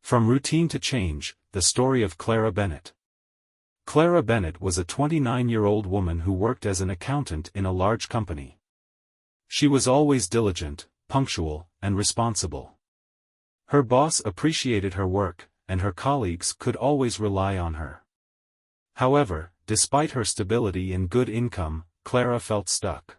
From Routine to Change, the story of Clara Bennett. Clara Bennett was a 29-year-old woman who worked as an accountant in a large company. She was always diligent, punctual, and responsible. Her boss appreciated her work, and her colleagues could always rely on her. However, despite her stability and good income, Clara felt stuck.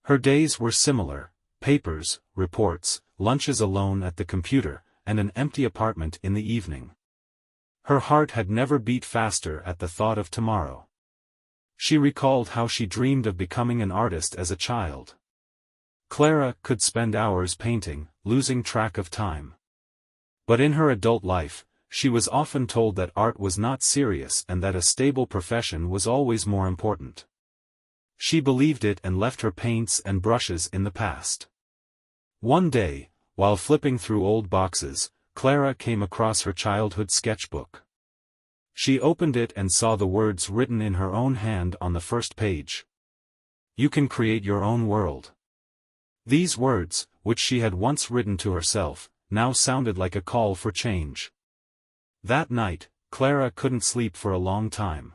Her days were similar: papers, reports, lunches alone at the computer, and an empty apartment in the evening. Her heart had never beat faster at the thought of tomorrow. She recalled how she dreamed of becoming an artist as a child. Clara could spend hours painting, losing track of time. But in her adult life, she was often told that art was not serious and that a stable profession was always more important. She believed it and left her paints and brushes in the past. One day, while flipping through old boxes, Clara came across her childhood sketchbook. She opened it and saw the words written in her own hand on the first page. "You can create your own world." These words, which she had once written to herself, now sounded like a call for change. That night, Clara couldn't sleep for a long time.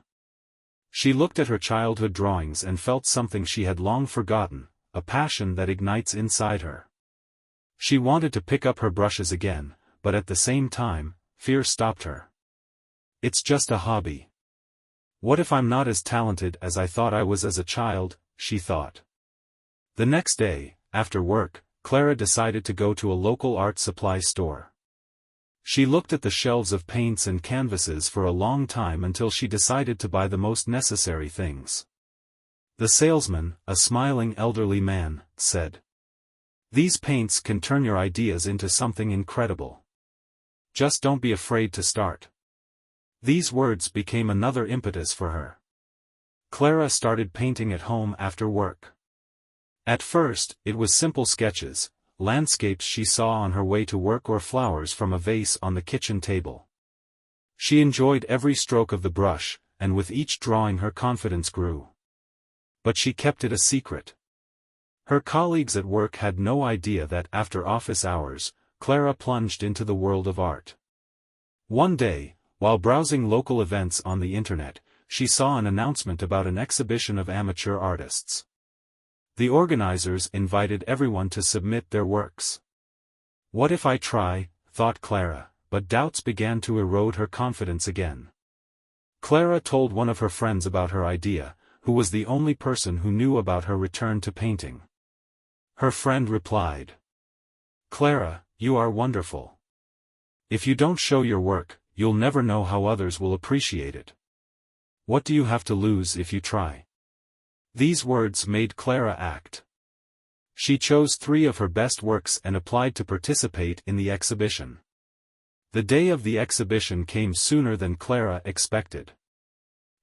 She looked at her childhood drawings and felt something she had long forgotten, a passion that ignites inside her. She wanted to pick up her brushes again, but at the same time, fear stopped her. "It's just a hobby. What if I'm not as talented as I thought I was as a child?" she thought. The next day, after work, Clara decided to go to a local art supply store. She looked at the shelves of paints and canvases for a long time until she decided to buy the most necessary things. The salesman, a smiling elderly man, said, "These paints can turn your ideas into something incredible. Just don't be afraid to start." These words became another impetus for her. Clara started painting at home after work. At first, it was simple sketches, landscapes she saw on her way to work or flowers from a vase on the kitchen table. She enjoyed every stroke of the brush, and with each drawing her confidence grew. But she kept it a secret. Her colleagues at work had no idea that after office hours, Clara plunged into the world of art. One day, while browsing local events on the internet, she saw an announcement about an exhibition of amateur artists. The organizers invited everyone to submit their works. "What if I try?" thought Clara, but doubts began to erode her confidence again. Clara told one of her friends about her idea, who was the only person who knew about her return to painting. Her friend replied, "Clara, you are wonderful. If you don't show your work, you'll never know how others will appreciate it. What do you have to lose if you try?" These words made Clara act. She chose 3 of her best works and applied to participate in the exhibition. The day of the exhibition came sooner than Clara expected.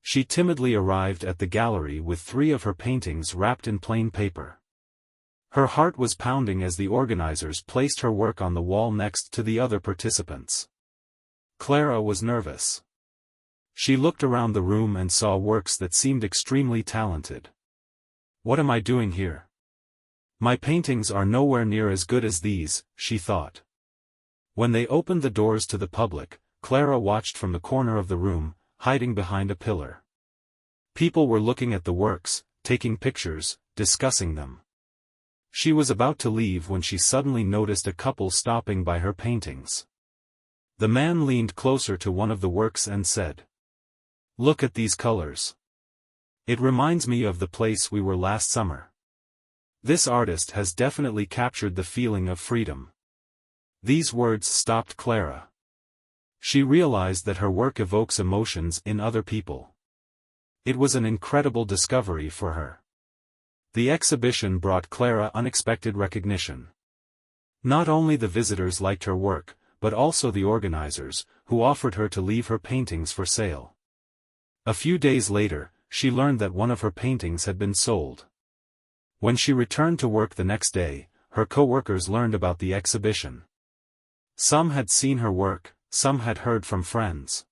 She timidly arrived at the gallery with 3 of her paintings wrapped in plain paper. Her heart was pounding as the organizers placed her work on the wall next to the other participants. Clara was nervous. She looked around the room and saw works that seemed extremely talented. "What am I doing here? My paintings are nowhere near as good as these," she thought. When they opened the doors to the public, Clara watched from the corner of the room, hiding behind a pillar. People were looking at the works, taking pictures, discussing them. She was about to leave when she suddenly noticed a couple stopping by her paintings. The man leaned closer to one of the works and said, "Look at these colors. It reminds me of the place we were last summer. This artist has definitely captured the feeling of freedom." These words stopped Clara. She realized that her work evokes emotions in other people. It was an incredible discovery for her. The exhibition brought Clara unexpected recognition. Not only the visitors liked her work, but also the organizers, who offered her to leave her paintings for sale. A few days later, she learned that one of her paintings had been sold. When she returned to work the next day, her co-workers learned about the exhibition. Some had seen her work, some had heard from friends.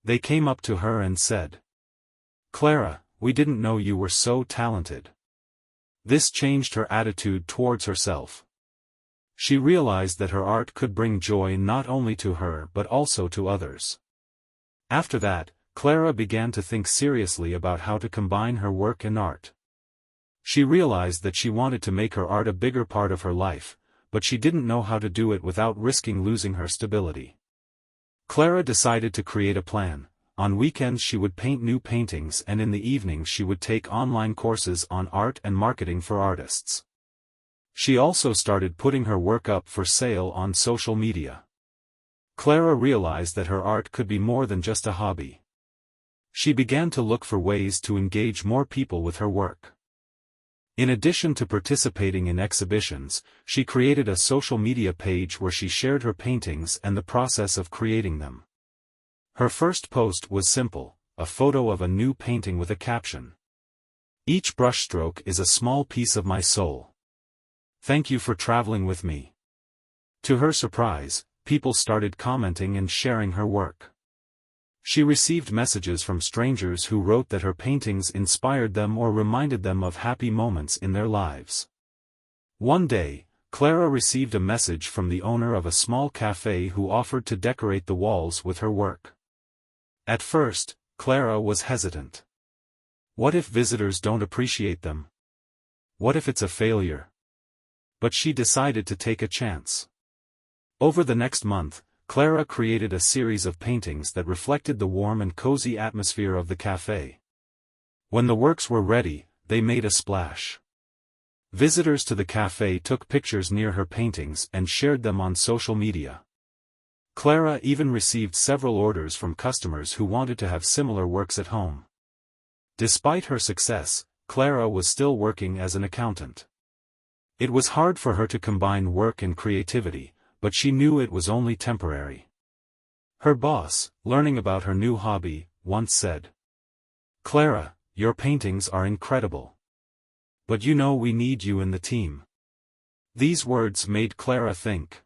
They came up to her and said, "Clara, we didn't know you were so talented." This changed her attitude towards herself. She realized that her art could bring joy not only to her but also to others. After that, Clara began to think seriously about how to combine her work and art. She realized that she wanted to make her art a bigger part of her life, but she didn't know how to do it without risking losing her stability. Clara decided to create a plan. On weekends she would paint new paintings, and in the evenings she would take online courses on art and marketing for artists. She also started putting her work up for sale on social media. Clara realized that her art could be more than just a hobby. She began to look for ways to engage more people with her work. In addition to participating in exhibitions, she created a social media page where she shared her paintings and the process of creating them. Her first post was simple, a photo of a new painting with a caption. "Each brushstroke is a small piece of my soul. Thank you for traveling with me." To her surprise, people started commenting and sharing her work. She received messages from strangers who wrote that her paintings inspired them or reminded them of happy moments in their lives. One day, Clara received a message from the owner of a small cafe who offered to decorate the walls with her work. At first, Clara was hesitant. What if visitors don't appreciate them? What if it's a failure? But she decided to take a chance. Over the next month, Clara created a series of paintings that reflected the warm and cozy atmosphere of the cafe. When the works were ready, they made a splash. Visitors to the cafe took pictures near her paintings and shared them on social media. Clara even received several orders from customers who wanted to have similar works at home. Despite her success, Clara was still working as an accountant. It was hard for her to combine work and creativity, but she knew it was only temporary. Her boss, learning about her new hobby, once said, "Clara, your paintings are incredible. But you know we need you in the team." These words made Clara think.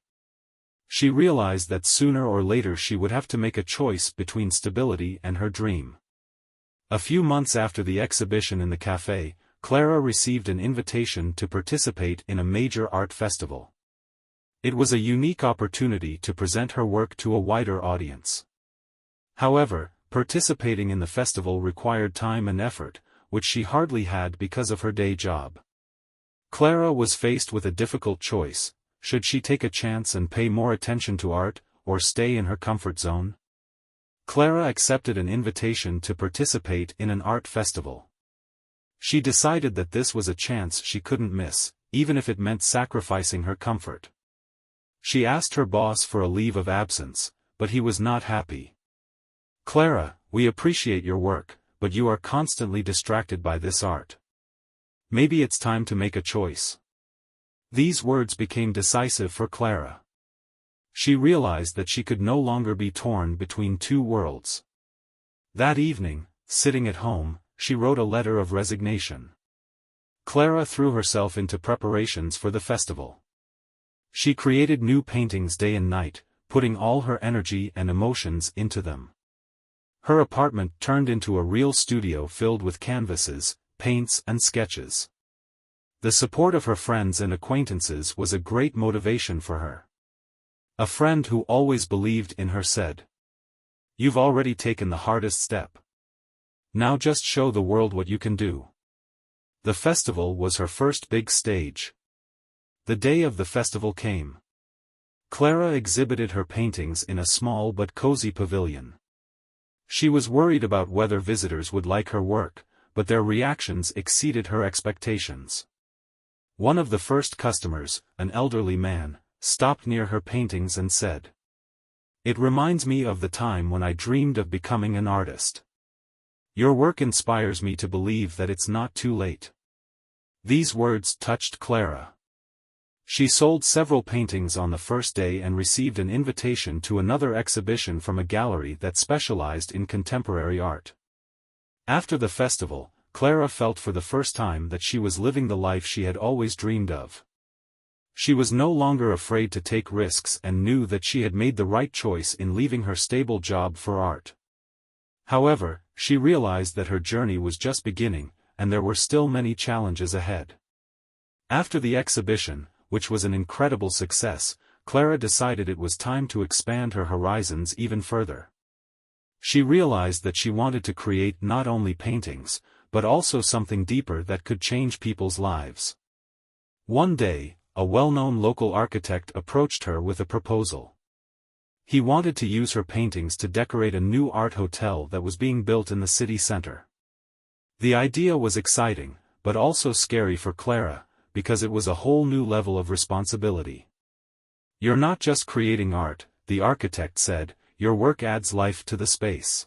She realized that sooner or later she would have to make a choice between stability and her dream. A few months after the exhibition in the cafe, Clara received an invitation to participate in a major art festival. It was a unique opportunity to present her work to a wider audience. However, participating in the festival required time and effort, which she hardly had because of her day job. Clara was faced with a difficult choice: should she take a chance and pay more attention to art, or stay in her comfort zone? Clara accepted an invitation to participate in an art festival. She decided that this was a chance she couldn't miss, even if it meant sacrificing her comfort. She asked her boss for a leave of absence, but he was not happy. "Clara, we appreciate your work, but you are constantly distracted by this art. Maybe it's time to make a choice." These words became decisive for Clara. She realized that she could no longer be torn between two worlds. That evening, sitting at home, she wrote a letter of resignation. Clara threw herself into preparations for the festival. She created new paintings day and night, putting all her energy and emotions into them. Her apartment turned into a real studio filled with canvases, paints and sketches. The support of her friends and acquaintances was a great motivation for her. A friend who always believed in her said, "You've already taken the hardest step. Now just show the world what you can do." The festival was her first big stage. The day of the festival came. Clara exhibited her paintings in a small but cozy pavilion. She was worried about whether visitors would like her work, but their reactions exceeded her expectations. One of the first customers, an elderly man, stopped near her paintings and said, "It reminds me of the time when I dreamed of becoming an artist. Your work inspires me to believe that it's not too late." These words touched Clara. She sold several paintings on the first day and received an invitation to another exhibition from a gallery that specialized in contemporary art. After the festival, Clara felt for the first time that she was living the life she had always dreamed of. She was no longer afraid to take risks and knew that she had made the right choice in leaving her stable job for art. However, she realized that her journey was just beginning, and there were still many challenges ahead. After the exhibition, which was an incredible success, Clara decided it was time to expand her horizons even further. She realized that she wanted to create not only paintings, but also something deeper that could change people's lives. One day, a well-known local architect approached her with a proposal. He wanted to use her paintings to decorate a new art hotel that was being built in the city center. The idea was exciting, but also scary for Clara, because it was a whole new level of responsibility. "You're not just creating art," the architect said, "your work adds life to the space.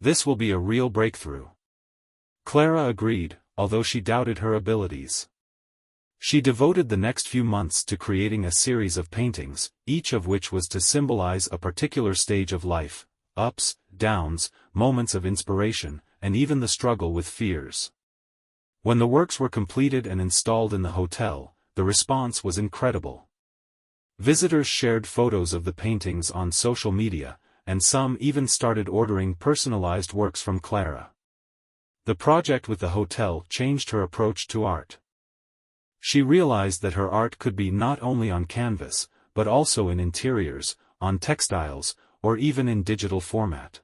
This will be a real breakthrough." Clara agreed, although she doubted her abilities. She devoted the next few months to creating a series of paintings, each of which was to symbolize a particular stage of life: ups, downs, moments of inspiration, and even the struggle with fears. When the works were completed and installed in the hotel, the response was incredible. Visitors shared photos of the paintings on social media, and some even started ordering personalized works from Clara. The project with the hotel changed her approach to art. She realized that her art could be not only on canvas, but also in interiors, on textiles, or even in digital format.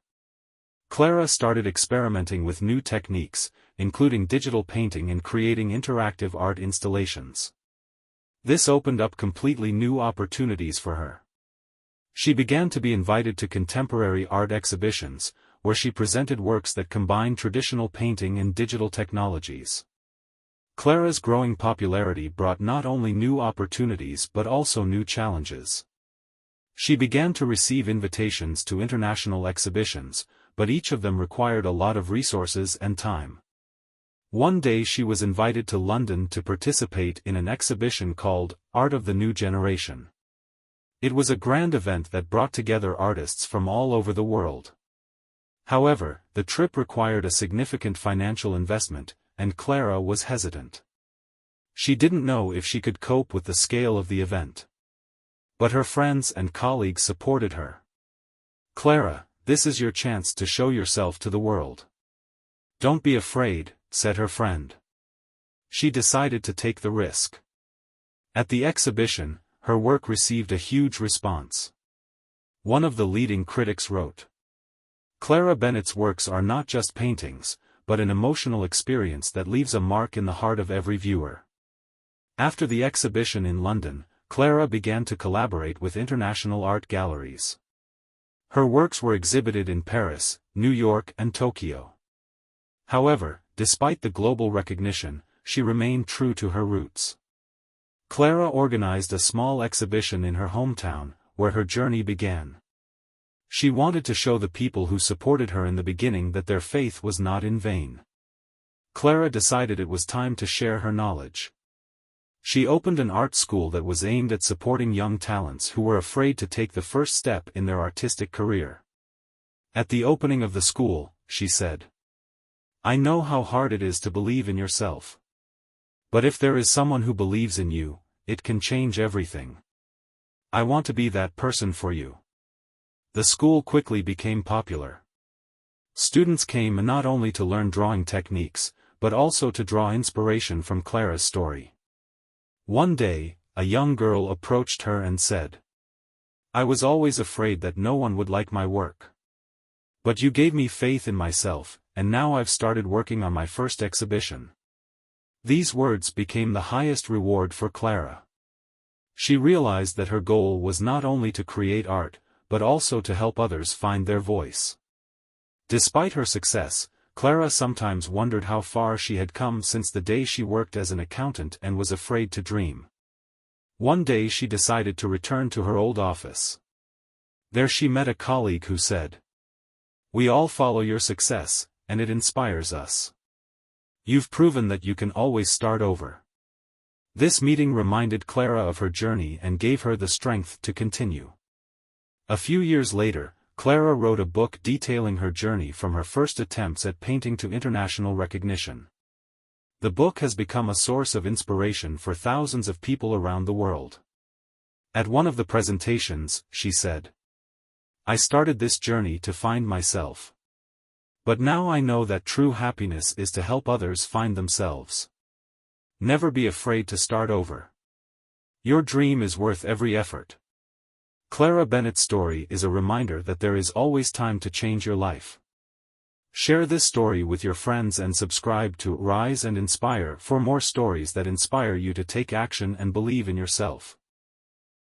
Clara started experimenting with new techniques, including digital painting and creating interactive art installations. This opened up completely new opportunities for her. She began to be invited to contemporary art exhibitions, where she presented works that combined traditional painting and digital technologies. Clara's growing popularity brought not only new opportunities but also new challenges. She began to receive invitations to international exhibitions, but each of them required a lot of resources and time. One day she was invited to London to participate in an exhibition called Art of the New Generation. It was a grand event that brought together artists from all over the world. However, the trip required a significant financial investment, and Clara was hesitant. She didn't know if she could cope with the scale of the event. But her friends and colleagues supported her. "Clara, this is your chance to show yourself to the world. Don't be afraid," said her friend. She decided to take the risk. At the exhibition, her work received a huge response. One of the leading critics wrote, "Clara Bennett's works are not just paintings, but an emotional experience that leaves a mark in the heart of every viewer." After the exhibition in London, Clara began to collaborate with international art galleries. Her works were exhibited in Paris, New York, and Tokyo. However, despite the global recognition, she remained true to her roots. Clara organized a small exhibition in her hometown, where her journey began. She wanted to show the people who supported her in the beginning that their faith was not in vain. Clara decided it was time to share her knowledge. She opened an art school that was aimed at supporting young talents who were afraid to take the first step in their artistic career. At the opening of the school, she said, "I know how hard it is to believe in yourself. But if there is someone who believes in you, it can change everything. I want to be that person for you." The school quickly became popular. Students came not only to learn drawing techniques, but also to draw inspiration from Clara's story. One day, a young girl approached her and said, "I was always afraid that no one would like my work. But you gave me faith in myself, and now I've started working on my first exhibition." These words became the highest reward for Clara. She realized that her goal was not only to create art, but also to help others find their voice. Despite her success, Clara sometimes wondered how far she had come since the day she worked as an accountant and was afraid to dream. One day she decided to return to her old office. There she met a colleague who said, "We all follow your success, and it inspires us. You've proven that you can always start over." This meeting reminded Clara of her journey and gave her the strength to continue. A few years later, Clara wrote a book detailing her journey from her first attempts at painting to international recognition. The book has become a source of inspiration for thousands of people around the world. At one of the presentations, she said, "I started this journey to find myself. But now I know that true happiness is to help others find themselves. Never be afraid to start over." Your dream is worth every effort. Clara Bennett's story is a reminder that there is always time to change your life. Share this story with your friends and subscribe to Rise and Inspire for more stories that inspire you to take action and believe in yourself.